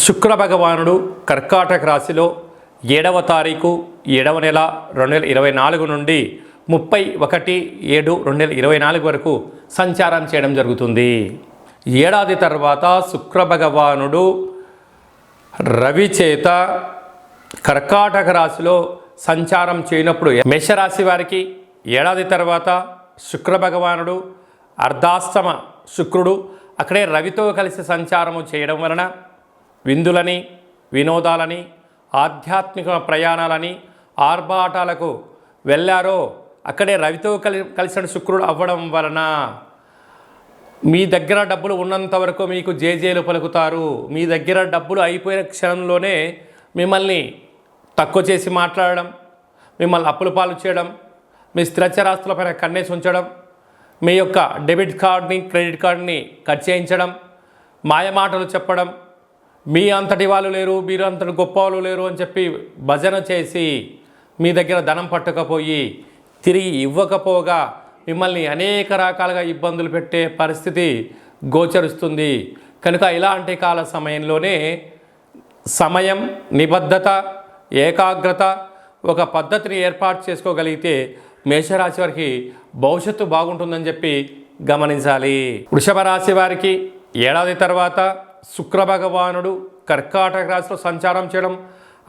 శుక్ర భగవానుడు కర్కాటక రాశిలో 7వ తారీఖు 7వ నెల 2024 నుండి 31/7/2024 వరకు సంచారం చేయడం జరుగుతుంది. ఏడాది తర్వాత శుక్ర భగవానుడు రవి చేత కర్కాటక రాశిలో సంచారం చేయనప్పుడు మేషరాశి వారికి ఏడాది తర్వాత శుక్ర భగవానుడు అర్ధాష్టమ శుక్రుడు అక్కడే రవితో కలిసి సంచారము చేయడం వలన విందులని, వినోదాలని, ఆధ్యాత్మిక ప్రయాణాలని, ఆర్భాటాలకు వెళ్ళారో అక్కడే రవితో కలిసిన శుక్రుడు అవ్వడం వలన మీ దగ్గర డబ్బులు ఉన్నంత వరకు మీకు జేజేలు పలుకుతారు. మీ దగ్గర డబ్బులు అయిపోయిన క్షణంలోనే మిమ్మల్ని తక్కువ చేసి మాట్లాడడం, మిమ్మల్ని అప్పుల పాలు చేయడం, మీ స్థిరచరాస్తులపైన కన్నేసి ఉంచడం, మీ యొక్క డెబిట్ కార్డ్ని, క్రెడిట్ కార్డ్ని కట్ చేయించడం, మాయమాటలు చెప్పడం, మీ అంతటి వాళ్ళు లేరు, మీరు అంతటి గొప్ప వాళ్ళు లేరు అని చెప్పి భజన చేసి మీ దగ్గర ధనం పట్టుకపోయి తిరిగి ఇవ్వకపోగా మిమ్మల్ని అనేక రకాలుగా ఇబ్బందులు పెట్టే పరిస్థితి గోచరిస్తుంది. కనుక ఇలాంటి కాల సమయంలోనే సమయం, నిబద్ధత, ఏకాగ్రత, ఒక పద్ధతిని ఏర్పాటు చేసుకోగలిగితే మేషరాశి వారికి భవిష్యత్తు బాగుంటుందని చెప్పి గమనించాలి. వృషభ రాశి వారికి ఏడాది తర్వాత శుక్ర భగవానుడు కర్కాటక రాశిలో సంచారం చేయడం,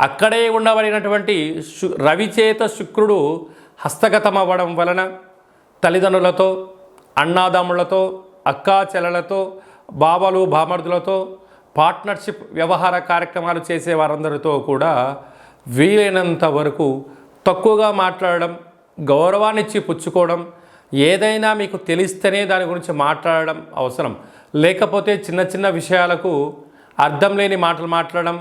అక్కడే ఉండబడినటువంటి రవి చేత శుక్రుడు హస్తగతం అవ్వడం వలన తల్లిదండ్రులతో, అన్నాదమ్ములతో, అక్కా చెల్లెలతో, బావలు బామర్దులతో, పార్ట్నర్షిప్ వ్యవహార కార్యక్రమాలు చేసే వారందరితో కూడా వీలైనంత వరకు తక్కువగా మాట్లాడడం, గౌరవాన్నిచ్చి పుచ్చుకోవడం, ఏదైనా మీకు తెలిస్తేనే దాని గురించి మాట్లాడడం అవసరం. లేకపోతే చిన్న చిన్న విషయాలకు అర్థం లేని మాటలు మాట్లాడడం,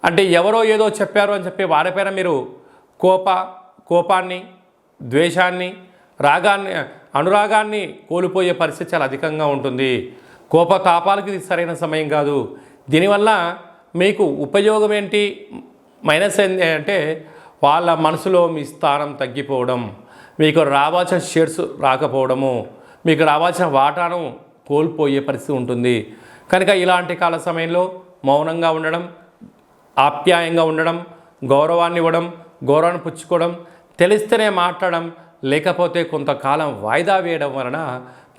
అంటే ఎవరో ఏదో చెప్పారు అని చెప్పి వారిపైన మీరు కోపాన్ని, ద్వేషాన్ని, అనురాగాన్ని కోల్పోయే పరిస్థితి చాలా అధికంగా ఉంటుంది. కోపతాపాలకి ఇది సరైన సమయం కాదు. దీనివల్ల మీకు ఉపయోగం ఏంటి, మైనస్ ఏంటి అంటే వాళ్ళ మనసులో మీ స్థానం తగ్గిపోవడం, మీకు రావాల్సిన షేర్స్ రాకపోవడము, మీకు రావాల్సిన వాటాను కోల్పోయే పరిస్థితి ఉంటుంది. కనుక ఇలాంటి కాల సమయంలో మౌనంగా ఉండడం, ఆప్యాయంగా ఉండడం, గౌరవాన్ని ఇవ్వడం, గౌరవాన్ని పుచ్చుకోవడం, తెలిస్తేనే మాట్లాడడం, లేకపోతే కొంతకాలం వాయిదా వేయడం వలన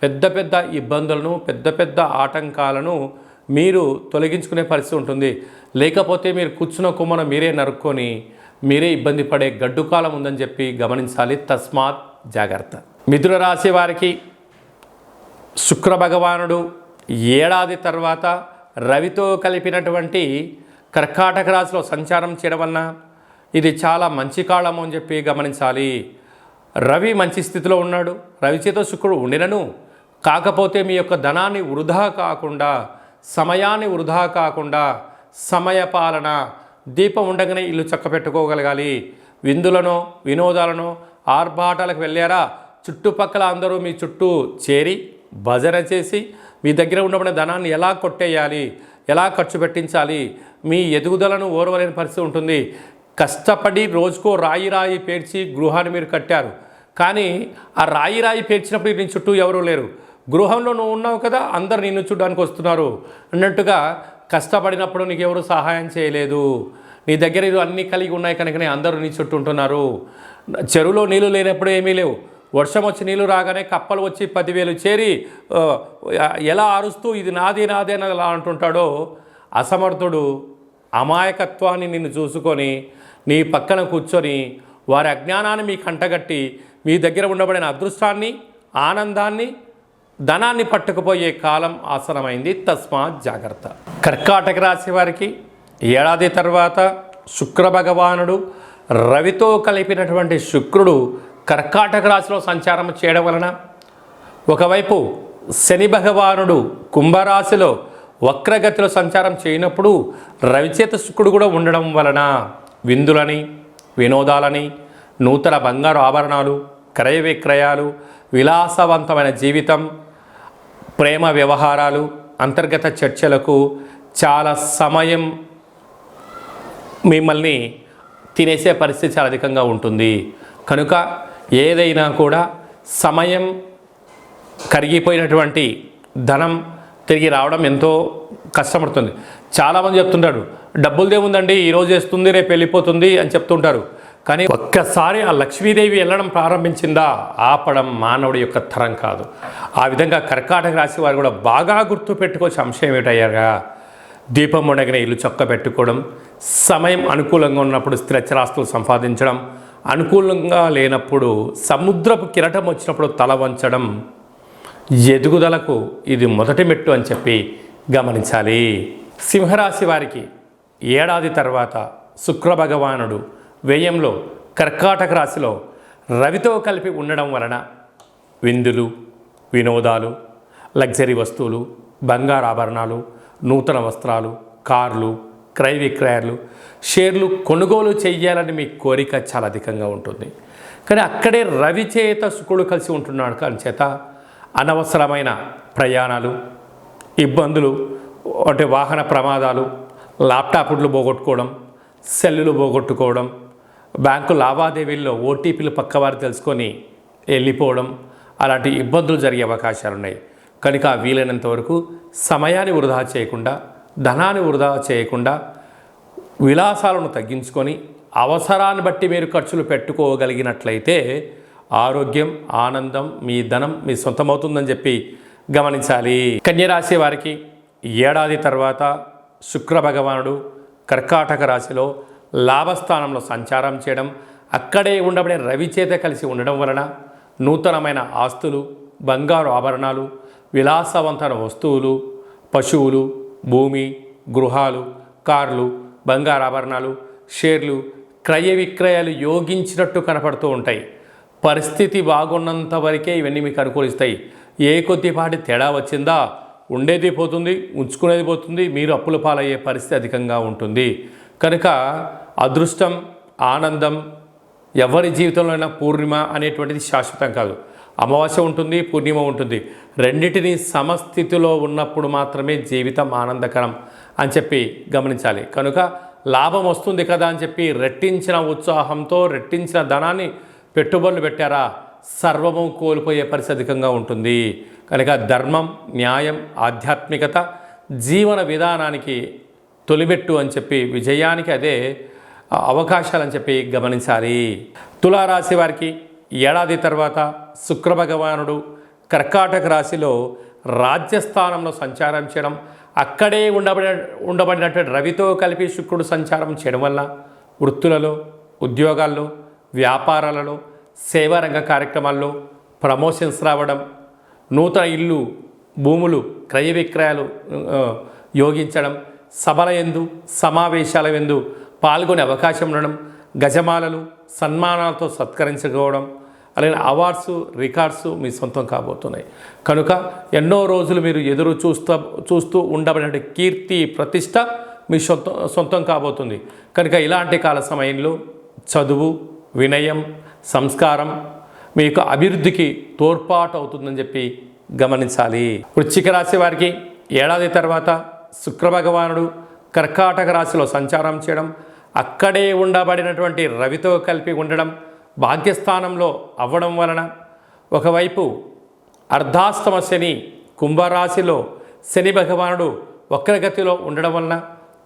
పెద్ద పెద్ద ఇబ్బందులను, పెద్ద పెద్ద ఆటంకాలను మీరు తొలగించుకునే పరిస్థితి ఉంటుంది. లేకపోతే మీరు కూర్చున్న కొమ్మను మీరే నరుక్కొని మీరే ఇబ్బంది పడే గడ్డు కాలం ఉందని చెప్పి గమనించాలి. తస్మాత్ జాగ్రత్త. మిథున రాశి వారికి శుక్ర భగవానుడు ఏడాది తర్వాత రవితో కలిపినటువంటి కర్కాటక రాశిలో సంచారం చేయడం వలన ఇది చాలా మంచి కాలము అని చెప్పి గమనించాలి. రవి మంచి స్థితిలో ఉన్నాడు, రవి చేత శుక్రుడు ఉండినను, కాకపోతే మీ యొక్క ధనాన్ని వృధా కాకుండా, సమయాన్ని వృధా కాకుండా, సమయపాలన, దీపం ఉండగానే ఇల్లు చక్కపెట్టుకోగలగాలి. విందులను, వినోదాలను, ఆర్భాటాలకు వెళ్ళారా, చుట్టుపక్కల అందరూ మీ చుట్టూ చేరి భజన చేసి మీ దగ్గర ఉండబడిన ధనాన్ని ఎలా కొట్టేయాలి, ఎలా ఖర్చు పెట్టించాలి, మీ ఎదుగుదలను ఓర్వలేని పరిస్థితి ఉంటుంది. కష్టపడి రోజుకో రాయి పేర్చి గృహాన్ని మీరు కట్టారు, కానీ ఆ రాయి పేర్చినప్పుడు నీ చుట్టూ ఎవరూ లేరు. గృహంలో నువ్వు ఉన్నావు కదా, అందరు నిన్ను చూడడానికి వస్తున్నారు అన్నట్టుగా కష్టపడినప్పుడు నీకు ఎవరు సహాయం చేయలేదు. నీ దగ్గర అన్నీ కలిగి ఉన్నాయి కనుకనే అందరూ నీ చుట్టూ ఉంటున్నారు. చెరువులో నీళ్ళు లేనప్పుడు ఏమీ లేవు, వర్షం వచ్చి నీళ్ళు రాగానే కప్పలు వచ్చి 10,000 చేరి ఎలా అరుస్తూ ఇది నాది నాది అని అలా అంటుంటాడో, అసమర్థుడు అమాయకత్వాన్ని నిన్ను చూసుకొని నీ పక్కన కూర్చొని వారి అజ్ఞానాన్ని మీ కంటగట్టి మీ దగ్గర ఉండబడిన అదృష్టాన్ని, ఆనందాన్ని, ధనాన్ని పట్టుకుపోయే కాలం ఆసనమైంది. తస్మాత్ జాగ్రత్త. కర్కాటక రాశి వారికి ఏడాది తర్వాత శుక్ర భగవానుడు రవితో కలిపినటువంటి శుక్రుడు కర్కాటక రాశిలో సంచారం చేయడం వలన ఒకవైపు శని భగవానుడు కుంభరాశిలో వక్రగతిలో సంచారం చేయనప్పుడు రవిచేత శుక్రుడు కూడా ఉండడం వలన విందులని, వినోదాలని, నూతన బంగారు ఆభరణాలు, క్రయ విక్రయాలు, విలాసవంతమైన జీవితం, ప్రేమ వ్యవహారాలు, అంతర్గత చర్చలకు చాలా సమయం మిమ్మల్ని తినేసే పరిస్థితి చాలా అధికంగా ఉంటుంది. కనుక ఏదైనా కూడా సమయం, కరిగిపోయినటువంటి ధనం తిరిగి రావడం ఎంతో కష్టపడుతుంది. చాలామంది చెప్తుంటారు డబ్బులు దేవుందండి ఈరోజు వేస్తుంది రేపు వెళ్ళిపోతుంది అని చెప్తుంటారు. కానీ ఒక్కసారి ఆ లక్ష్మీదేవి వెళ్ళడం ప్రారంభించిందా ఆపడం మానవుడి యొక్క తరం కాదు. ఆ విధంగా కర్కాటక రాశి వారు కూడా బాగా గుర్తు పెట్టుకోవచ్చు అంశం ఏమిటయ్యాగా, దీపం ఉండగానే ఇల్లు చొక్క పెట్టుకోవడం, సమయం అనుకూలంగా ఉన్నప్పుడు స్థిరచరాస్తులు సంపాదించడం, అనుకూలంగా లేనప్పుడు సముద్రపు కిరటం వచ్చినప్పుడు తల వంచడం ఎదుగుదలకు ఇది మొదటి మెట్టు అని చెప్పి గమనించాలి. సింహరాశి వారికి ఏడాది తర్వాత శుక్ర భగవానుడు వ్యయంలో కర్కాటక రాశిలో రవితో కలిపి ఉండడం వలన విందులు, వినోదాలు, లగ్జరీ వస్తువులు, బంగారు ఆభరణాలు, నూతన వస్త్రాలు, కార్లు, క్రయ విక్రయాలు, షేర్లు కొనుగోలు చేయాలని మీ కోరిక చాలా అధికంగా ఉంటుంది. కానీ అక్కడే రవి చేత శుక్రుడు కలిసి ఉంటున్నాడు అని చేత అనవసరమైన ప్రయాణాలు, ఇబ్బందులు అంటే వాహన ప్రమాదాలు, ల్యాప్టాప్లు పోగొట్టుకోవడం, సెల్లులు పోగొట్టుకోవడం, బ్యాంకు లావాదేవీల్లో ఓటీపీలు పక్కవారు తెలుసుకొని వెళ్ళిపోవడం, అలాంటి ఇబ్బందులు జరిగే అవకాశాలు ఉన్నాయి. కనుక వీలైనంత వరకు సమయాన్ని వృధా చేయకుండా, ధనాన్ని వృధా చేయకుండా విలాసాలను తగ్గించుకొని అవసరాన్ని బట్టి మీరు ఖర్చులు పెట్టుకోగలిగినట్లయితే ఆరోగ్యం, ఆనందం, మీ ధనం మీ సొంతమవుతుందని చెప్పి గమనించాలి. కన్యరాశి వారికి ఏడాది తర్వాత శుక్ర భగవానుడు కర్కాటక రాశిలో లాభస్థానంలో సంచారం చేయడం, అక్కడే ఉండబడే రవి చేత కలిసి ఉండడం వలన నూతనమైన ఆస్తులు, బంగారు ఆభరణాలు, విలాసవంతమైన వస్తువులు, పశువులు, భూమి, గృహాలు, కార్లు, బంగారు ఆభరణాలు, షేర్లు, క్రయ విక్రయాలు యోగించినట్టు కనపడుతూ ఉంటాయి. పరిస్థితి బాగున్నంత వరకే ఇవన్నీ మీకు అనుకూలిస్తాయి. ఏ కొద్దిపాటి తేడా వచ్చిందా ఉండేది పోతుంది, ఉంచుకునేది పోతుంది, మీరు అప్పుల పాలయ్యే పరిస్థితి అధికంగా ఉంటుంది. కనుక అదృష్టం, ఆనందం ఎవరి జీవితంలోనైనా పూర్ణిమ అనేటువంటిది శాశ్వతం కాదు. అమావాస్య ఉంటుంది, పూర్ణిమ ఉంటుంది. రెండింటినీ సమస్థితిలో ఉన్నప్పుడు మాత్రమే జీవితం ఆనందకరం అని చెప్పి గమనించాలి. కనుక లాభం వస్తుంది కదా అని చెప్పి రెట్టించిన ఉత్సాహంతో రెట్టించిన ధనాన్ని పెట్టుబడులు పెట్టారా సర్వము కోల్పోయే పరిస్థితి అధికంగా ఉంటుంది. కనుక ధర్మం, న్యాయం, ఆధ్యాత్మికత జీవన విధానానికి తొలిమెట్టు అని చెప్పి విజయానికి అదే అవకాశాలని చెప్పి గమనించాలి. తులారాశి వారికి ఏడాది తర్వాత శుక్ర భగవానుడు కర్కాటక రాశిలో రాజ్యస్థానంలో సంచారం చేయడం, అక్కడే ఉండబడినటువంటి రవితో కలిపి శుక్రుడు సంచారం చేయడం వల్ల వృత్తులలో, ఉద్యోగాల్లో, వ్యాపారాలలో, సేవారంగ కార్యక్రమాల్లో ప్రమోషన్స్ రావడం, నూతన ఇల్లు, భూములు, క్రయ విక్రయాలు యోగించడం, సభల యందు, సమావేశాల యందు పాల్గొనే అవకాశం ఉండడం, గజమాలలు, సన్మానాలతో సత్కరించుకోవడం, అలాగే అవార్డ్స్, రికార్డ్స్ మీ సొంతం కాబోతున్నాయి. కనుక ఎన్నో రోజులు మీరు ఎదురు చూస్తూ ఉండబడిన కీర్తి, ప్రతిష్ట మీ సొంతం కాబోతుంది. కనుక ఇలాంటి కాల సమయంలో చదువు, వినయం, సంస్కారం మీకు అభివృద్ధికి తోడ్పాటు అవుతుందని చెప్పి గమనించాలి. వృశ్చిక రాశి వారికి ఏడాది తర్వాత శుక్ర భగవానుడు కర్కాటక రాశిలో సంచారం చేయడం, అక్కడే ఉండబడినటువంటి రవితో కలిపి ఉండడం, భాగ్యస్థానంలో అవ్వడం వలన ఒకవైపు అర్ధాష్టమ శని కుంభరాశిలో శని భగవానుడు వక్రగతిలో ఉండడం వలన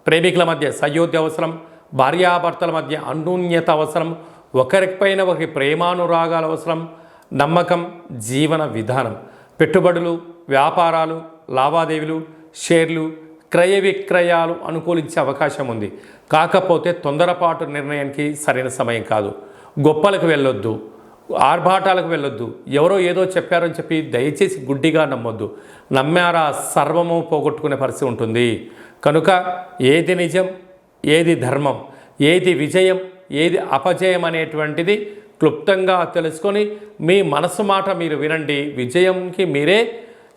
ప్రేమికుల మధ్య సయోధ్య అవసరం, భార్యాభర్తల మధ్య అన్యోన్యత అవసరం, ఒకరిపైన ఒకరి ప్రేమానురాగాలు అవసరం, నమ్మకం, జీవన విధానం, పెట్టుబడులు, వ్యాపారాలు, లావాదేవీలు, షేర్లు, క్రయ విక్రయాలు అనుకూలించే అవకాశం ఉంది. కాకపోతే తొందరపాటు నిర్ణయానికి సరైన సమయం కాదు. గొప్పలకు వెళ్ళొద్దు, ఆర్భాటాలకు వెళ్ళొద్దు. ఎవరో ఏదో చెప్పారని చెప్పి దయచేసి గుడ్డిగా నమ్మొద్దు. నమ్మారా సర్వము పోగొట్టుకునే పరిస్థితి ఉంటుంది. కనుక ఏది నిజం, ఏది ధర్మం, ఏది విజయం, ఏది అపజయం అనేటువంటిది క్లుప్తంగా తెలుసుకొని మీ మనసు మాట మీరు వినండి. విజయంకి మీరే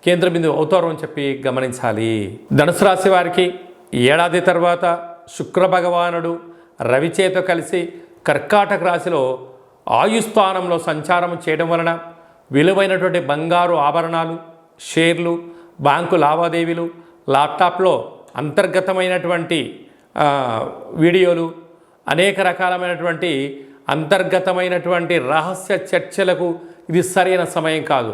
కేంద్ర బిందువు అవుతారు అని చెప్పి గమనించాలి. ధనుసు రాశి వారికి ఏడాది తర్వాత శుక్ర భగవానుడు రవిచేతో కలిసి కర్కాటక రాశిలో ఆయుస్థానంలో సంచారం చేయడం వలన విలువైనటువంటి బంగారు ఆభరణాలు, షేర్లు, బ్యాంకు లావాదేవీలు, ల్యాప్టాప్లో అంతర్గతమైనటువంటి వీడియోలు, అనేక రకాలమైనటువంటి అంతర్గతమైనటువంటి రహస్య చర్చలకు ఇది సరైన సమయం కాదు.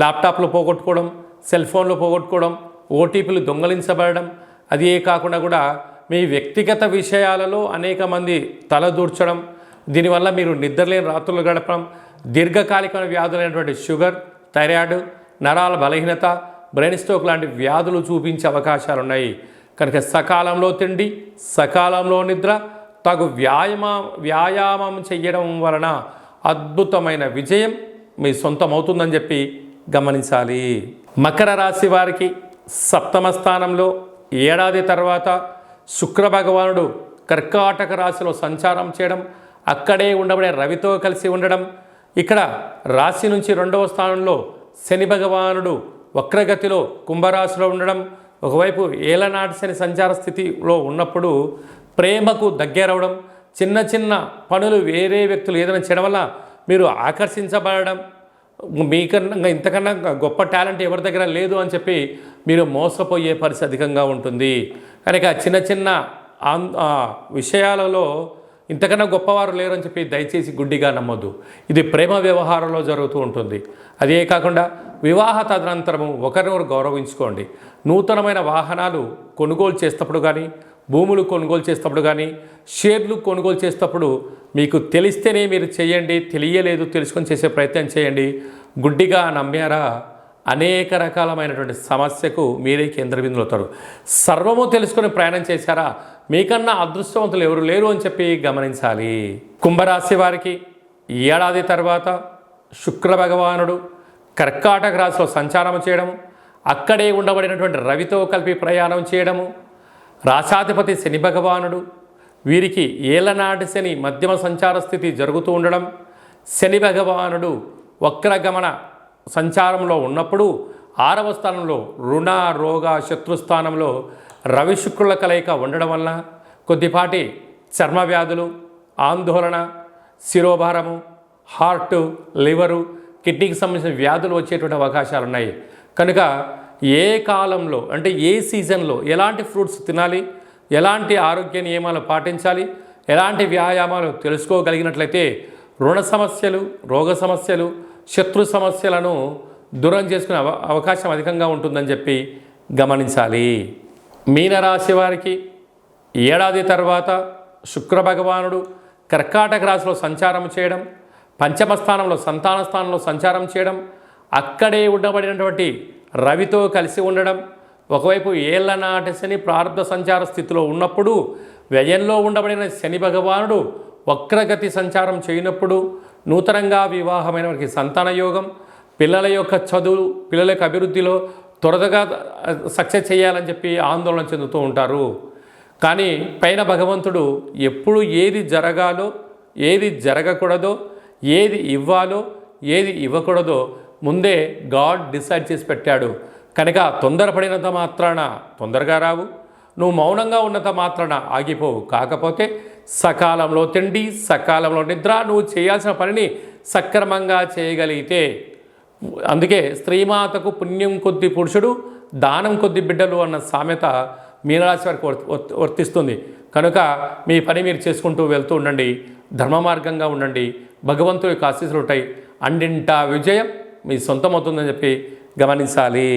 ల్యాప్టాప్లు పోగొట్టుకోవడం, సెల్ ఫోన్లు పోగొట్టుకోవడం, ఓటీపీలు దొంగలించబడడం, అది కాకుండా కూడా మీ వ్యక్తిగత విషయాలలో అనేక మంది తలదూర్చడం, దీనివల్ల మీరు నిద్రలేని రాత్రులు గడపడం, దీర్ఘకాలికమైన వ్యాధులైనటువంటి షుగర్, థైరాయిడ్, నరాల బలహీనత, బ్రెయిన్ స్ట్రోక్ లాంటి వ్యాధులు చూపించే అవకాశాలు ఉన్నాయి. కనుక సకాలంలో తిండి, సకాలంలో నిద్ర, తగు వ్యాయామం చేయడం వలన అద్భుతమైన విజయం మీ సొంతమవుతుందని చెప్పి గమనించాలి. మకర రాశి వారికి సప్తమ స్థానంలో ఏడాది తర్వాత శుక్ర భగవానుడు కర్కాటక రాశిలో సంచారం చేయడం, అక్కడే ఉండబడే రవితో కలిసి ఉండడం, ఇక్కడ రాశి నుంచి 2వ స్థానంలో శని భగవానుడు వక్రగతిలో కుంభరాశిలో ఉండడం, ఒకవైపు ఏలనాటి శని సంచార స్థితిలో ఉన్నప్పుడు ప్రేమకు దగ్గరవడం, చిన్న చిన్న పనులు వేరే వ్యక్తులు ఏదైనా చేయడం వల్ల మీరు ఆకర్షించబడడం, మీకన్నా ఇంతకన్నా గొప్ప టాలెంట్ ఎవరి దగ్గర లేదు అని చెప్పి మీరు మోసపోయే పరిస్థితి అధికంగా ఉంటుంది. కనుక చిన్న చిన్న విషయాలలో ఇంతకన్నా గొప్పవారు లేరు అని చెప్పి దయచేసి గుడ్డిగా నమ్మొద్దు. ఇది ప్రేమ వ్యవహారంలో జరుగుతూ ఉంటుంది. అదే కాకుండా వివాహ తదనంతరము ఒకరినొకరు గౌరవించుకోండి. నూతనమైన వాహనాలు కొనుగోలు చేసేటప్పుడు కానీ, భూములు కొనుగోలు చేసేటప్పుడు కానీ, షేర్లు కొనుగోలు చేసేటప్పుడు మీకు తెలిస్తేనే మీరు చేయండి, తెలియలేదు తెలుసుకొని చేసే ప్రయత్నం చేయండి. గుడ్డిగా నమ్మారా అనేక రకాలమైనటువంటి సమస్యకు మీరే కేంద్ర బిందువులు అవుతారు. సర్వము తెలుసుకొని ప్రయాణం చేశారా మీకన్నా అదృష్టవంతులు ఎవరు లేరు అని చెప్పి గమనించాలి. కుంభరాశి వారికి ఏడాది తర్వాత శుక్ర భగవానుడు కర్కాటక రాశిలో సంచారం చేయడము, అక్కడే ఉండబడినటువంటి రవితో కలిపి ప్రయాణం చేయడము, రాశాధిపతి శని భగవానుడు వీరికి ఏలనాటి శని మధ్యమ సంచార స్థితి జరుగుతూ ఉండడం, శని భగవానుడు వక్రగమన సంచారంలో ఉన్నప్పుడు 6వ స్థానంలో రుణ రోగ శత్రుస్థానంలో రవి శుక్రుల కలయిక ఉండడం వల్ల కొద్దిపాటి చర్మ వ్యాధులు, ఆందోళన, శిరోభారము, హార్టు, లివరు, కిడ్నీకి సంబంధించిన వ్యాధులు వచ్చేటువంటి అవకాశాలు ఉన్నాయి. కనుక ఏ కాలంలో అంటే ఏ సీజన్లో ఎలాంటి ఫ్రూట్స్ తినాలి, ఎలాంటి ఆరోగ్య నియమాలు పాటించాలి, ఎలాంటి వ్యాయామాలు తెలుసుకోగలిగినట్లయితే రుణ సమస్యలు, రోగ సమస్యలు, శత్రు సమస్యలను దూరం చేసుకునే అవకాశం అధికంగా ఉంటుందని చెప్పి గమనించాలి. మీనరాశి వారికి ఏడాది తర్వాత శుక్ర భగవానుడు కర్కాటక రాశిలో సంచారం చేయడం, పంచమ స్థానంలో సంతాన స్థానంలో సంచారం చేయడం, అక్కడే ఉండబడినటువంటి రవితో కలిసి ఉండడం, ఒకవైపు ఏళ్లనాటి శని ప్రారంభ సంచార స్థితిలో ఉన్నప్పుడు వ్యయంలో ఉండబడిన శని భగవానుడు వక్రగతి సంచారం చేయనప్పుడు నూతనంగా వివాహమైన వారికి సంతాన యోగం, పిల్లల యొక్క చదువు, పిల్లల యొక్క అభివృద్ధిలో త్వరగా సక్సెస్ చేయాలని చెప్పి ఆందోళన చెందుతూ ఉంటారు. కానీ పైన భగవంతుడు ఎప్పుడు ఏది జరగాలో, ఏది జరగకూడదో, ఏది ఇవ్వాలో, ఏది ఇవ్వకూడదో ముందే గాడ్ డిసైడ్ చేసి పెట్టాడు. కనుక తొందరపడినంత మాత్రాన తొందరగా రావు, నువ్వు మౌనంగా ఉన్నంత మాత్రాన ఆగిపోవు. కాకపోతే సకాలంలో తిండి, సకాలంలో నిద్ర, నువ్వు చేయాల్సిన పనిని సక్రమంగా చేయగలిగితే, అందుకే స్త్రీమాతకు పుణ్యం కొద్ది పురుషుడు, దానం కొద్ది బిడ్డలు అన్న సామెత మీనరాశి వారికి వర్తిస్తుంది. కనుక మీ పని మీరు చేసుకుంటూ వెళ్తూ ఉండండి, ధర్మ మార్గంగా ఉండండి, భగవంతుడి యొక్క ఆశీస్సులు ఉంటాయి, అన్నింటా విజయం మీ సొంతమవుతుందని చెప్పి గమనించాలి.